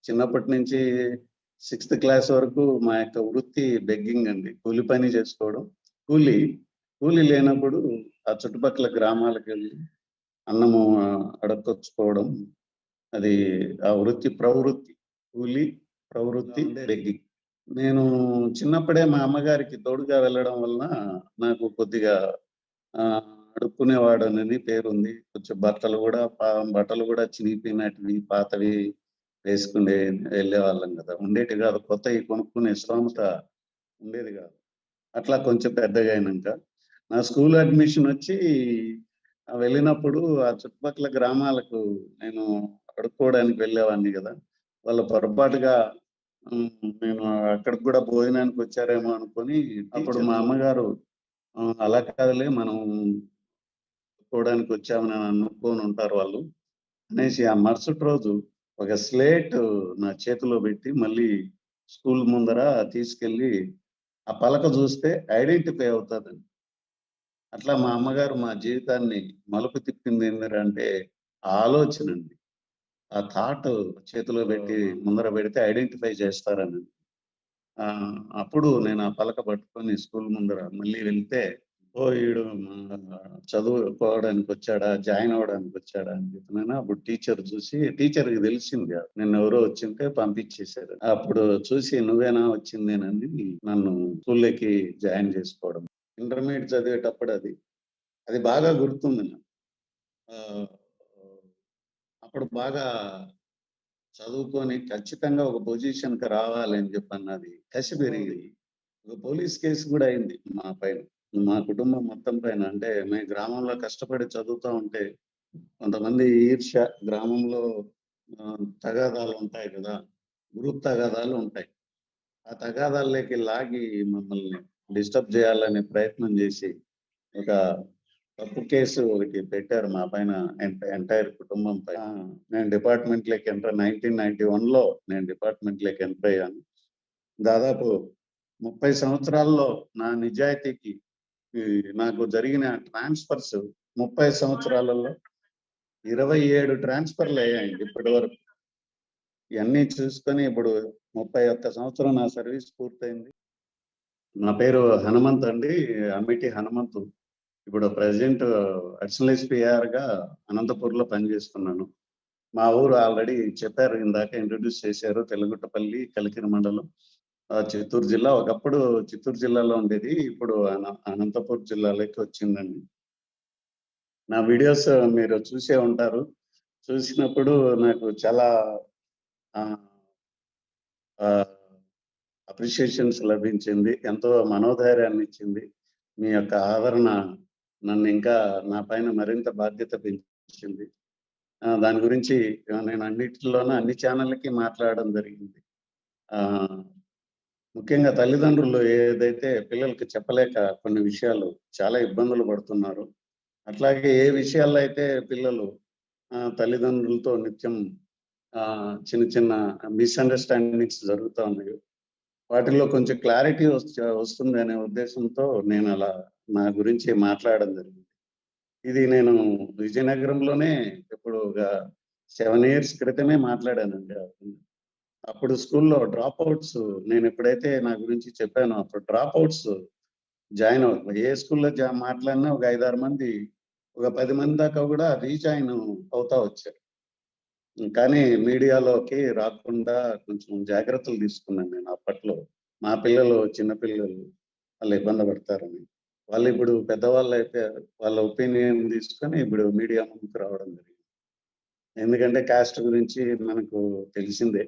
చిన్నప్పటి నుంచి 6థ్ క్లాస్ వరకు మా యొక్క వృత్తి బెగ్గింగ్ అండి. కూలి పని చేసుకోవడం. కూలి, కూలి లేనప్పుడు ఆ చుట్టుపక్కల గ్రామాలకెళ్ళి అన్నము అడక్కొచ్చుకోవడం. అది ఆ వృత్తి ప్రవృత్తి. కూలి, ప్రవృత్తి, బెగ్గింగ్. నేను చిన్నప్పుడే మా అమ్మగారికి తోడుగా వెళ్ళడం వలన నాకు కొద్దిగా అడుక్కునేవాడనని పేరుంది. కొంచెం బట్టలు గూడా చినిగిపోయినటివి, పాతవి వేసుకునే వెళ్ళేవాళ్ళం గదా! ఉండేటివి గాదు. కొత్తయి కొనుక్కునే స్తోమత ఉండేది గాదు. అట్లా కొంచెం పెద్దగయినంక నా స్కూల్ అడ్మిషనొచ్చి వెళ్ళినప్పుడు ఆ చుట్టుపక్కల గ్రామాలకు నేను అడుక్కోవడానికి వెళ్ళేవాడిని గదా! వాళ్ళు పొరపాటుగా నేను అక్కడికి గూడా భోజనానికొచ్చారేమో అనుకోని అప్పుడు మా అమ్మగారు అలా కాదులే మనం అడుక్కోవడానికొచ్చామని అనుకోనుంటారు వాళ్ళు అనేసి ఆ మరుసటి రోజు ఒక స్లేట్ నా చేతిలో పెట్టి మళ్ళీ స్కూల్ ముందర తీసుకెళ్ళి ఆ పలక చూస్తే ఐడెంటిఫై అవుతాదని. అట్లా మా అమ్మగారు మా జీవితాన్ని మలుపు తిప్పింది ఏందిరంటే ఆ ఆలోచనండి. ఆ థాట్ చేతిలో పెట్టి ముందర పెడితే ఐడెంటిఫై చేస్తారని. అప్పుడు నేను ఆ పలక పట్టుకొని స్కూల్ ముందర మళ్ళీ వెళ్తే ఓహ్! ఈడు చదువుకోవడానికొచ్చాడా, జాయిన్ అవ్వడానికొచ్చాడా అని చెప్పినాను. అప్పుడు టీచర్‌కి తెలిసింది. నిన్నెవరో వచ్చుంటే పంపించేసారు. అప్పుడు చూసి నువ్వేనా వచ్చిందేనని నన్ను స్కూల్‌లోకి జాయిన్ చేసుకోవడం. ఇంటర్మీడియేట్ చదివేటప్పుడు అది. అది బాగా గుర్తుంది నాకు. ఆహ్, అప్పుడు బాగా చదువుకొని ఖచ్చితంగా ఒక పొజిషన్‌కి రావాలి అని చెప్పన్నది కసి పెరిగి ఒక పోలీస్ కేస్ గూడా అయింది మా పైన. మా కుటుంబం మొత్తం పైన. అంటే మేము గ్రామంలో కష్టపడి చదువుతా ఉంటే కొంతమంది ఈర్ష్య గ్రామంలో తగాదాలుంటాయి గదా! గ్రూప్ తగాదాలుంటాయి. ఆ తగాదాల్లోకి లాగి మమ్మల్ని డిస్టర్బ్ జేయాలనే ప్రయత్నం జేసి ఒక తప్పు కేసు ఒకటి పెట్టారు మా పైన ఎంటైర్ కుటుంబం పైన. నేను డిపార్ట్‌మెంట్‌లోకి 1991లో నేను డిపార్ట్‌మెంట్‌లోకి ఎంటర్ అయ్యాను. దాదాపు 30 సంవత్సరాల్లో నా నిజాయితీకి ఈ నాకు జరిగిన ట్రాన్స్‌ఫర్స్ 30 సంవత్సరాలలో 27 ట్రాన్స్‌ఫర్‌లయ్యాయండి ఇప్పటివరకు. ఇయన్నీ చూసుకొని ఇప్పుడు 31 సంవత్సరం నా సర్వీస్ పూర్తయింది. నా పేరు హనుమంత్ అండి. అమిటి హనుమంతు. ఇప్పుడు ప్రెజెంట్ అడిషనల్ ఎస్‌పీఆర్‌గా అనంతపూర్‌లో పనిజేస్తున్నాను. మా ఊరు ఆల్రెడీ చెప్పారు ఇందాక ఇంట్రొడ్యూస్ చేశారు. తెల్లగుట్టపల్లి, కలికిరి మండలం, చిత్తూరు జిల్లా. ఒకప్పుడు చిత్తూరు జిల్లాలో ఉండేది. ఇప్పుడు అనంతపూర్ జిల్లాలోకి వచ్చిందండి. నా వీడియోస్ మీరు చూసే ఉంటారు. చూసినప్పుడు నాకు చాలా ఆహ్, ఆహ్, అప్రిషియేషన్స్ లభించింది. ఎంతో మనోధైర్యాన్నిచ్చింది. మీ యొక్క ఆదరణ నన్నింకా నా పైన మరింత బాధ్యత పెంచింది. దాని గురించి నేను అన్నిటిలోనూ అన్ని ఛానళ్ళకి మాట్లాడడం జరిగింది. ఆహ్, ముఖ్యంగా తల్లిదండ్రులు ఏదైతే పిల్లలకి చెప్పలేక కొన్ని విషయాలు చాలా ఇబ్బందులు పడుతున్నారో, అట్లాగే ఏ విషయాల్లో అయితే పిల్లలు తల్లిదండ్రులతో నిత్యం చిన్న చిన్న మిస్‌అండర్‌స్టాండింగ్స్ జరుగుతా ఉన్నాయో, వాటిల్లో కొంచెం క్లారిటీ వస్తుంది అనే ఉద్దేశంతో నేనలా నా గురించి మాట్లాడడం జరిగింది. ఇది నేను విజయనగరంలోనే ఇప్పుడు ఒక 7 ఇయర్స్ క్రితమే మాట్లాడానండి. అప్పుడు స్కూల్‌లో డ్రాప్ ఔట్స్ నేనెప్పుడైతే నా గురించి చెప్పానో అప్పుడు డ్రాప్ ఔట్స్ జాయిన్ అవుతున్నారు. ఏ స్కూల్‌లో మాట్లాడినా ఒక 5, 6 మంది, ఒక 10 మంది దాకా గూడా రీజాయిన్ అవుతా వచ్చారు. కానీ మీడియాలోకి రాకుండా కొంచెం జాగ్రత్తలు తీసుకున్నాను నేను అప్పట్లో. మా పిల్లలు చిన్న పిల్లలు వాళ్ళు ఇబ్బంది పడతారని. వాళ్ళిప్పుడు పెద్దవాళ్ళైపోయారు. వాళ్ళ ఒపీనియన్ తీసుకొని ఇప్పుడు మీడియా ముందుకు రావడం జరిగింది. ఎందుకంటే కాస్ట్ గురించి మనకు తెలిసిందే.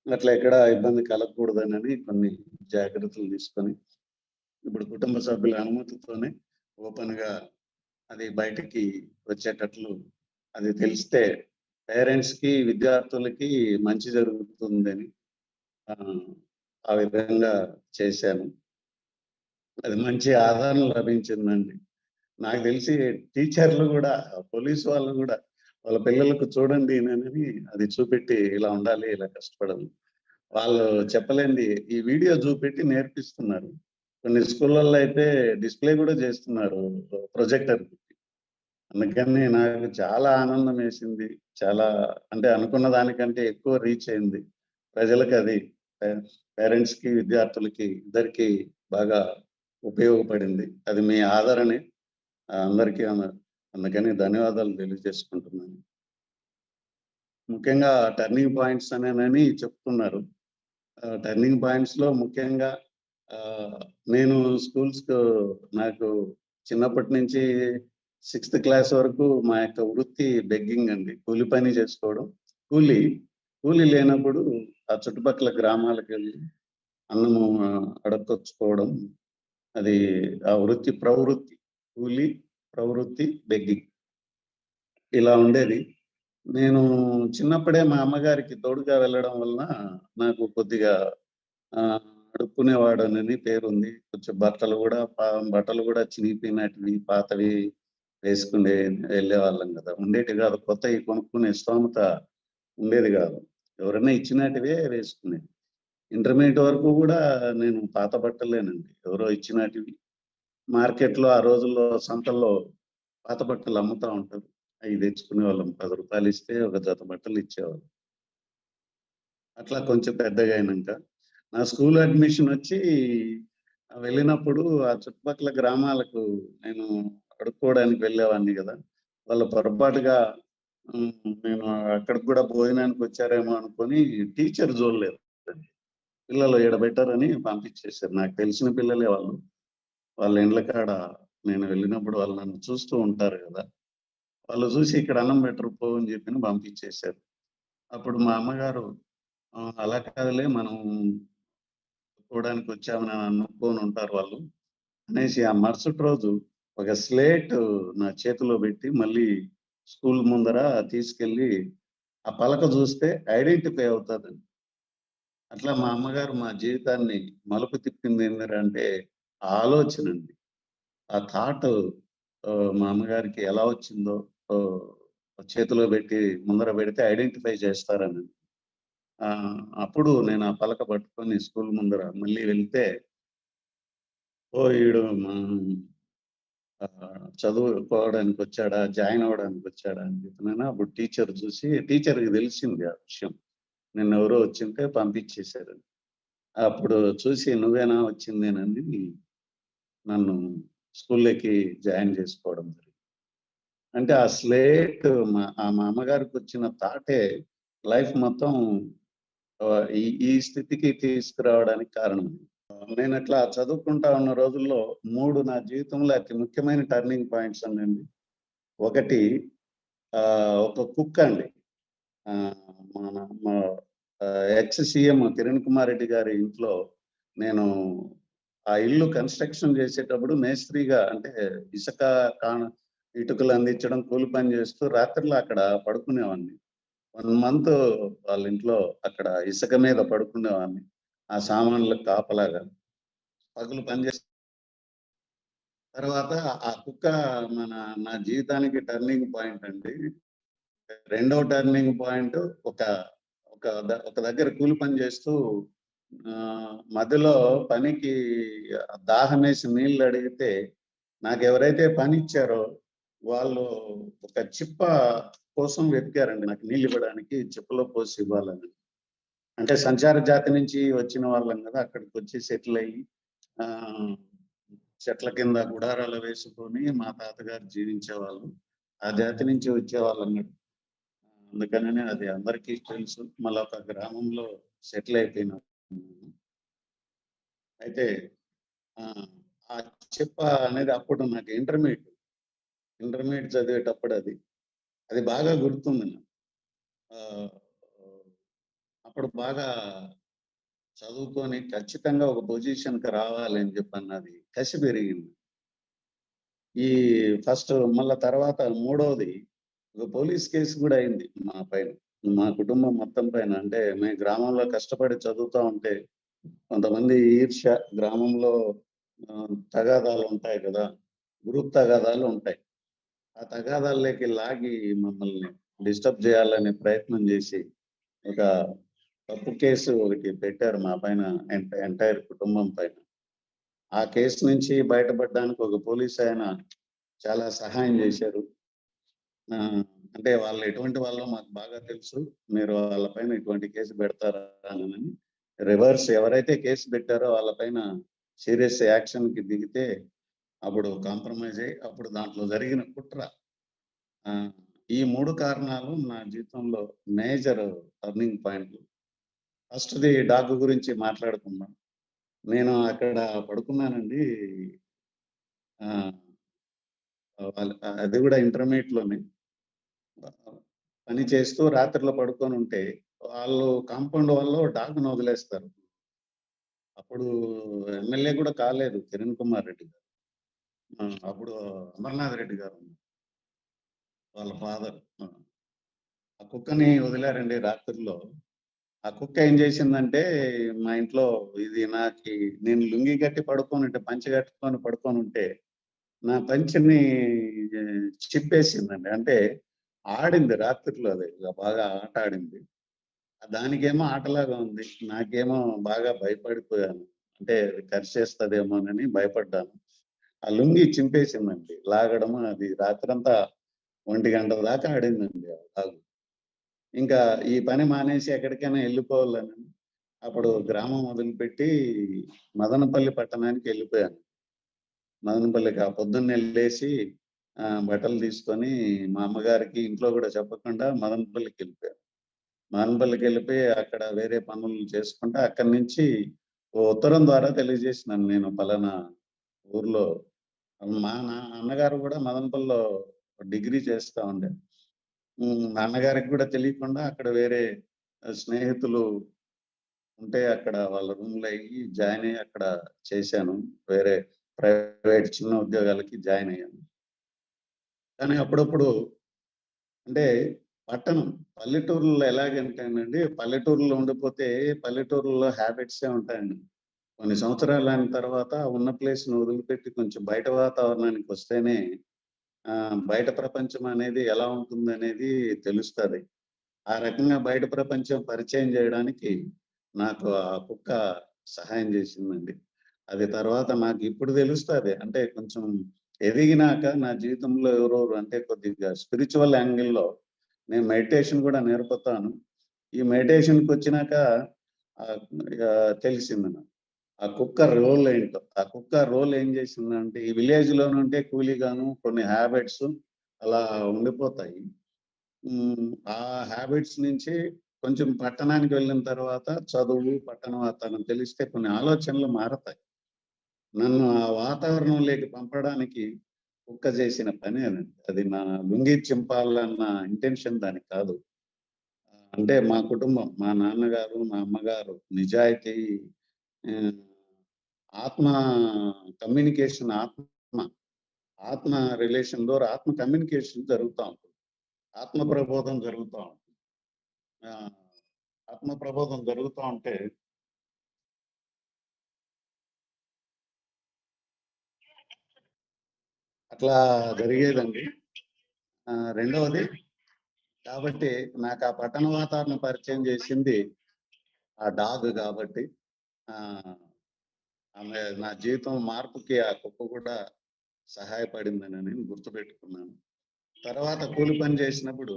అట్లా ఎక్కడ ఇబ్బంది కలగకూడదనని కొన్ని జాగ్రత్తలు తీసుకొని, ఇప్పుడు కుటుంబ సభ్యుల అనుమతితోనే ఓపెన్‌గా అది బయటికి వచ్చేటట్లు అది తెలిస్తే పేరెంట్స్‌కి, విద్యార్థులకి మంచి జరుగుతుందని ఆహ్, ఆ విధంగా చేశాను. అది మంచి ఆదరణ లభించిందండి. నాకు తెలిసి టీచర్లు గూడా, పోలీసు వాళ్ళు గూడా వాళ్ళ పిల్లలకు చూడండి ఈయనని అది చూపెట్టి ఇలా ఉండాలి, ఇలా కష్టపడాలి. వాళ్ళు చెప్పలేనిది ఈ వీడియో చూపెట్టి నేర్పిస్తున్నారు. కొన్ని స్కూళ్ళల్లో అయితే డిస్‌ప్లే గూడా చేస్తున్నారు ప్రొజెక్టర్ పెట్టి. అందుకని నాకు చాలా ఆనందమేసింది. చాలా అంటే అనుకున్న దానికంటే ఎక్కువ రీచ్ అయింది. ప్రజలకి అది పేరెంట్స్‌కి, విద్యార్థులకి ఇద్దరికీ బాగా ఉపయోగపడింది. అది మీ ఆదరణే అందరికీ అందుకని ధన్యవాదాలు తెలియజేసుకుంటున్నాను. ముఖ్యంగా టర్నింగ్ పాయింట్స్ అనేనని చెప్తున్నారు. టర్నింగ్ పాయింట్స్‌లో ముఖ్యంగా ఆహ్, నేను స్కూల్స్‌కు నాకు చిన్నప్పటి నుంచి సిక్స్త్ క్లాస్ వరకు మా యొక్క వృత్తి బెగ్గింగ్ అండి. కూలి పని చేసుకోవడం. కూలీ, కూలీ లేనప్పుడు ఆ చుట్టుపక్కల గ్రామాలకెళ్ళి అన్నము అడక్కొచ్చుకోవడం. అది ఆ వృత్తి ప్రవృత్తి. కూలీ, ప్రవృత్తి, బెగ్గింగ్ ఇలా ఉండేది. నేను చిన్నప్పుడే మా అమ్మగారికి తోడుగా వెళ్ళడం వలన నాకు కొద్దిగా ఆహ్, అడుక్కునేవాడనని పేరుంది. కొంచెం బట్టలు గూడా చినిగిపోయినటివి, పాతవి వేసుకునే వెళ్ళేవాళ్ళం గదా! ఉండేటివి గాదు. కొత్తయి కొనుక్కునే స్తోమత ఉండేది గాదు. ఎవరైనా ఇచ్చినటివే వేసుకునేది. ఇంటర్మీడియేట్ వరకు గూడా నేను పాత బట్టలేనండి. ఎవరో ఇచ్చినటివి. మార్కెట్‌లో ఆ రోజుల్లో సంతల్లో పాత బట్టలు అమ్ముతా ఉంటారు. అయి తెచ్చుకునేవాళ్ళం. రూ. 10 ఇస్తే ఒక జత బట్టలు ఇచ్చేవాళ్ళు. అట్లా కొంచెం పెద్దగయినంక నా స్కూల్ అడ్మిషనొచ్చి వెళ్ళినప్పుడు ఆ చుట్టుపక్కల గ్రామాలకు నేను అడుక్కోవడానికి వెళ్ళేవాడిని గదా! వాళ్ళు పొరపాటుగా నేను అక్కడికి గూడా భోజనానికొచ్చారేమో అనుకోని టీచర్ జూడలేదు. పిల్లలు ఈడ బెట్టరని పంపించేసారు. నాకు తెలిసిన పిల్లలే వాళ్ళు. వాళ్ళ ఇండ్ల కాడ నేను వెళ్ళినప్పుడు వాళ్ళు నన్ను చూస్తూ ఉంటారు గదా! వాళ్ళు జూసి ఇక్కడ అన్నం బెట్టరు పో అని జెప్పని పంపించేసారు. అప్పుడు మా అమ్మగారు అలా కాదులే మనం చూడడానికొచ్చామని అనుకోనుంటారు వాళ్ళు అనేసి ఆ మరుసటి రోజు ఒక స్లేటు నా చేతిలో బెట్టి మళ్ళీ స్కూల్ ముందర తీసుకెళ్ళి ఆ పలక జూస్తే ఐడెంటిఫై అవుతాదని. అట్లా మా అమ్మగారు మా జీవితాన్ని మలుపు తిప్పిందేంటంటే ఆ ఆలోచనండి. ఆ థాట్ మా అమ్మగారికి ఎలా వచ్చిందో ఆహ్, చేతిలో బెట్టి ముందర బెడితే ఐడెంటిఫై చేస్తారని. అప్పుడు నేను ఆ పలక పట్టుకొని స్కూల్ ముందర మళ్ళీ వెళ్తే, ఓహ్! ఈడు చదువుకోవడానికొచ్చాడా, జాయిన్ అవ్వడానికొచ్చాడా అని చెప్పినని అప్పుడు టీచర్‌కి తెలిసింది ఆ విషయం. నిన్నెవరో వచ్చుంటే పంపించేశారని. అప్పుడు చూసి నువ్వేనా వచ్చిందేనని నన్ను స్కూల్‌లోకి జాయిన్ చేసుకోవడం జరిగింది. అంటే ఆ స్లేట్ మా అమ్మగారికొచ్చిన థాటే లైఫ్ మొత్తం ఈ ఈ స్థితికి తీసుకురావడానికి కారణం. నేనట్లా చదువుకుంటా ఉన్న రోజుల్లో 3 నా జీవితంలో అతి ముఖ్యమైన టర్నింగ్ పాయింట్స్ అనండి. ఒకటి ఒక కుక్ అండి. మన మా ఎక్స్ సీఎం కిరణ్ కుమార్ రెడ్డి గారి ఇంట్లో నేను ఆ ఇల్లు కన్‌స్ట్రక్షన్ చేసేటప్పుడు మేస్త్రిగా అంటే ఇసక, కాన ఇటుకలు అందించడం, కూలి పని చేస్తూ రాత్రిళ్ళు అక్కడ పడుకునేవాడిని. 1 మంత్ వాళ్ళ ఇంట్లో అక్కడ ఇసుక మీద పడుకునేవాడిని. ఆ సామాన్లకు కాపలాగా. పగలు పని చేసి తర్వాత ఆ కుక్క మన నా జీవితానికి టర్నింగ్ పాయింట్ అండి. రెండో టర్నింగ్ పాయింట్ ఒక ఒక దగ్గర కూలి పని చేస్తూ మధ్యలో పనికి దాహమేసి నీళ్ళు అడిగితే నాకెవరైతే పనిచ్చారో వాళ్ళు ఒక చిప్ప కోసం వెతికారండి. నాకు నీళ్ళివ్వడానికి చిప్పలో పోసి ఇవ్వాలని. అంటే సంచార జాతి నుంచి వచ్చిన వాళ్ళం గదా! అక్కడికొచ్చి సెటిల్ అయ్యి ఆహ్, చెట్ల కింద గుడారాలు వేసుకొని మా తాతగారు జీవించేవాళ్ళు. ఆ జాతి నుంచి వచ్చేవాళ్ళన్నట్టు. అందుకననే అది అందరికీ తెలుసు. మళ్ళా ఒక గ్రామంలో సెటిల్ అయిపోయినాం. అయితే ఆహ్, ఆ చిప్ప అనేది అప్పుడు నాకు ఇంటర్మీడియేట్ చదివేటప్పుడు అది. అది బాగా గుర్తుంది నాకు. ఆహ్, అప్పుడు బాగా చదువుకొని ఖచ్చితంగా ఒక పొజిషన్‌కి రావాలి అని చెప్పన్నది కసి పెరిగింది. ఈ ఫస్ట్ మళ్ళా తర్వాత మూడోది ఒక పోలీస్ కేస్ గూడా అయింది మా పైన. మా కుటుంబం మొత్తం పైన. అంటే మేము గ్రామంలో కష్టపడి చదువుతా ఉంటే కొంతమంది ఈర్ష్య గ్రామంలో తగాదాలుంటాయి గదా! గ్రూప్ తగాదాలుంటాయి. ఆ తగాదాల్లోకి లాగి మమ్మల్ని డిస్టర్బ్ జేయాలనే ప్రయత్నం జేసి ఒక తప్పు కేసు ఒకటి పెట్టారు మా పైన ఎంటైర్ కుటుంబం పైన. ఆ కేసు నుంచి బయటపడడానికి ఒక పోలీసాయన చాలా సహాయం జేశారు. ఆ! అంటే వాళ్ళు ఎటువంటి వాళ్ళో మాకు బాగా తెలుసు. మీరు వాళ్ళ పైన ఇటువంటి కేసు పెడతారా అనని, రివర్స్ ఎవరైతే కేసు పెట్టారో వాళ్ళ పైన సీరియస్ యాక్షన్‌కి దిగితే అప్పుడు కాంప్రమైజ్ అయ్యి అప్పుడు దాంట్లో జరిగిన కుట్ర. ఈ 3 కారణాలు నా జీవితంలో మేజర్ టర్నింగ్ పాయింట్లు. ఫస్ట్‌ది డాగ్ గురించి మాట్లాడుకుందాం. నేను అక్కడ పడుకున్నానండి. ఆహ్, అది కూడా ఇంటర్మీడియేట్‌లోనే. పని చేస్తూ రాత్రిలో పడుకొనుంటే, వాళ్ళు కాంపౌండ్ వాల్‌లో డాగ్‌ని వదిలేస్తారు. అప్పుడు ఎమ్మెల్యే కూడా కాలేదు కిరణ్ కుమార్ రెడ్డి గారు. అప్పుడు అమర్నాథ్ రెడ్డి గారు వాళ్ళ ఫాదర్. ఆ కుక్కని వదిలారండి రాత్రిలో. ఆ కుక్క ఏం చేసిందంటే, మా ఇంట్లో ఇది నాకి నేను లుంగీ కట్టి పడుకోనుంటే, పంచె కట్టుకొని పడుకోనుంటే, నా పంచెని చింపేసిందండి. అంటే ఆడింది రాత్రిలో అది. బాగా ఆట ఆడింది. దానికేమో ఆటలాగా ఉంది. నాకేమో బాగా భయపడిపోయాను. అంటే అది కరిచేస్తదేమోనని భయపడ్డాను. ఆ లుంగీ చింపేసిందండి. లాగడము అది రాత్రంతా 1:00 దాకా ఆడిందండి ఆ డాగు. ఇంకా ఈ పని మానేసి ఎక్కడికైనా ఎళ్ళిపోవాలని అప్పుడు గ్రామం వదిలిపెట్టి మదనపల్లి పట్టణానికెళ్ళిపోయాను. మదనపల్లికి ఆ పొద్దున్నే లేసి బట్టలు తీసుకొని మా అమ్మగారికి ఇంట్లో గూడా చెప్పకుండా మదనపల్లికెళ్ళిపోయాను. మదనపల్లికెళ్ళిపోయి అక్కడ వేరే పనులు చేసుకుంటా అక్కడి నుంచి ఓ ఉత్తరం ద్వారా తెలియజేసినాను నేను పలానా ఊర్లో మా అన్నగారు గూడా మదనపల్లిలో డిగ్రీ చేస్తా ఉండే. నాన్నగారికి గూడా తెలియకుండా అక్కడ వేరే స్నేహితులు ఉంటే అక్కడ వాళ్ళ రూమ్‌లో ఎళ్లి జాయిన్ అయ్యి అక్కడ చేశాను. వేరే ప్రైవేట్ చిన్న ఉద్యోగాలకి జాయిన్ అయ్యాను. కానీ అప్పుడప్పుడు అంటే పట్టణం, పల్లెటూరులో ఎలాగంటేనండి, పల్లెటూరులో ఉండిపోతే పల్లెటూరులో హ్యాబిట్సే ఉంటాయండి. కొన్ని సంవత్సరాలయిన తర్వాత ఉన్న ప్లేస్‌ని వదిలిపెట్టి కొంచెం బయట వాతావరణానికొస్తేనే బయట ప్రపంచం అనేది ఎలా ఉంటుందనేది తెలుస్తది. ఆ రకంగా బయట ప్రపంచం పరిచయం జేయడానికి నాకు ఆ కుక్క సహాయం జేసిందండి. అది తర్వాత నాకిప్పుడు తెలుస్తది. అంటే కొంచెం ఎదిగినాక నా జీవితంలో ఎవరెవరు అంటే కొద్దిగా స్పిరిచ్యువల్ యాంగిల్‌లో నేను మెడిటేషన్ గూడా నేర్పుతాను. ఈ మెడిటేషన్‌కొచ్చినాక ఆహ్, తెలిసింది నాకు. ఆ కుక్క రోల్ ఏంటో. ఆ కుక్క రోల్ ఏం జేసిందంటే ఈ విలేజ్‌లోనుంటే కూలీగాను కొన్ని హాబిట్స్ అలా ఉండిపోతాయి. ఆ హాబిట్స్ నుంచి కొంచెం పట్టణానికి వెళ్ళిన తర్వాత చదువు, పట్టణ వాతావరణం తెలిస్తే కొన్ని ఆలోచనలు మారతాయి. నన్ను ఆ వాతావరణంలోకి పంపడానికి కుక్క చేసిన పని అదండి. అది నా లుంగీ చింపాలన్న ఇంటెన్షన్ దానికి కాదు. అంటే మా కుటుంబం, మా నాన్నగారు, మా అమ్మగారు నిజాయితీ ఆహ్, ఆత్మ ఆత్మ రిలేషన్ ద్వారా ఆత్మ కమ్యూనికేషన్ జరుగుతా ఉంటుంది. ఆత్మ ప్రబోధం జరుగుతా ఉంటుంది. ఆ! ఆత్మ ప్రబోధం జరుగుతా ఉంటే అట్లా జరిగేదండి. రెండవది కాబట్టి నాకు ఆ పట్టణ వాతావరణం పరిచయం చేసింది ఆ డాగ్ గాబట్టి ఆహ్, ఆమె నా జీవితం మార్పుకి ఆ కుక్క కూడా సహాయపడిందని నేను గుర్తుపెట్టుకున్నాను. తర్వాత కూలి పని చేసినప్పుడు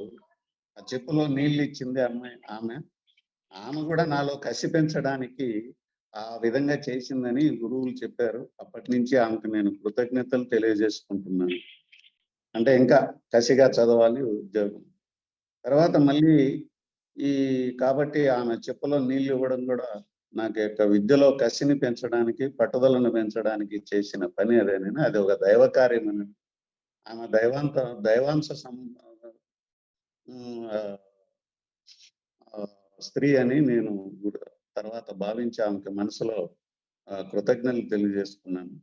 ఆ చెప్పులో నీళ్ళిచ్చింది ఆమె. ఆమె గూడా నాలో కసి పెంచడానికి ఆ విధంగా చేసిందని గురువులు చెప్పారు. అప్పటినుంచి ఆమెకు నేను కృతజ్ఞతలు తెలియజేసుకుంటున్నాను. అంటే ఇంకా కసిగా చదవాలి ఉద్యోగం. తర్వాత మళ్ళీ ఈ కాబట్టి ఆమె చెప్పులో నీళ్లివ్వడం గూడా నాకు యొక్క విద్యలో కసిని పెంచడానికి, పట్టుదలను పెంచడానికి చేసిన పని అదేనని అది ఒక దైవ కార్యమని ఆమె దైవాంశ హ్మ్. స్త్రీ అని నేను తర్వాత భావించి ఆమెకి మనసులో కృతజ్ఞతలు తెలియజేసుకున్నాను.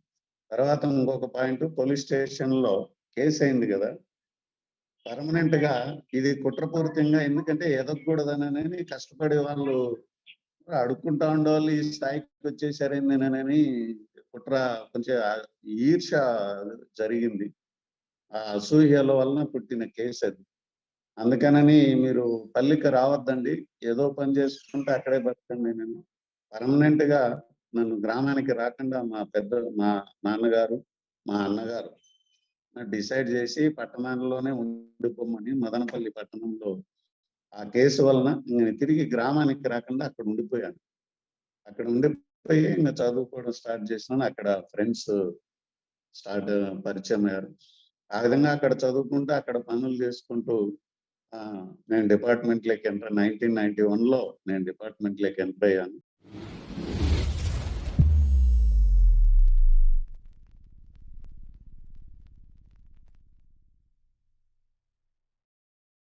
తర్వాత ఇంకొక పాయింట్ పోలీస్ స్టేషన్‌లో కేసయింది గదా! పర్మనెంట్‌గా ఇది కుట్రపూరితంగా ఎందుకంటే ఎదగకూడదనని కష్టపడే వాళ్ళు అడుక్కుంటా ఉండేవాళ్ళు ఈ స్థాయికొచ్చేసారేందోనని కుట్ర కొంచెం ఈర్ష్య జరిగింది. ఆ అసూయల వలన పుట్టిన కేసది. అందుకనని మీరు పల్లికి రావద్దండి. ఏదో పని చేసుకుంటే అక్కడే బతకండనని పర్మనెంట్‌గా నన్ను గ్రామానికి రాకుండా మా నాన్నగారు, మా అన్నగారు డిసైడ్ చేసి పట్టణంలోనే ఉండిపోమని మదనపల్లి పట్టణంలో ఆ కేసు వలన నేను తిరిగి గ్రామానికి రాకుండా అక్కడ ఉండిపోయాను. అక్కడ ఉండిపోయి ఇంక చదువుకోవడం స్టార్ట్ చేసినాను. అక్కడ ఫ్రెండ్స్ స్టార్ట్ పరిచయమయ్యారు. ఆ విధంగా అక్కడ చదువుకుంటూ, అక్కడ పనులు చేసుకుంటూ నేను డిపార్ట్మెంట్‌లోకి ఎంటర్ 1991లో నేను డిపార్ట్మెంట్‌లోకి ఎంటర్ అయ్యాను.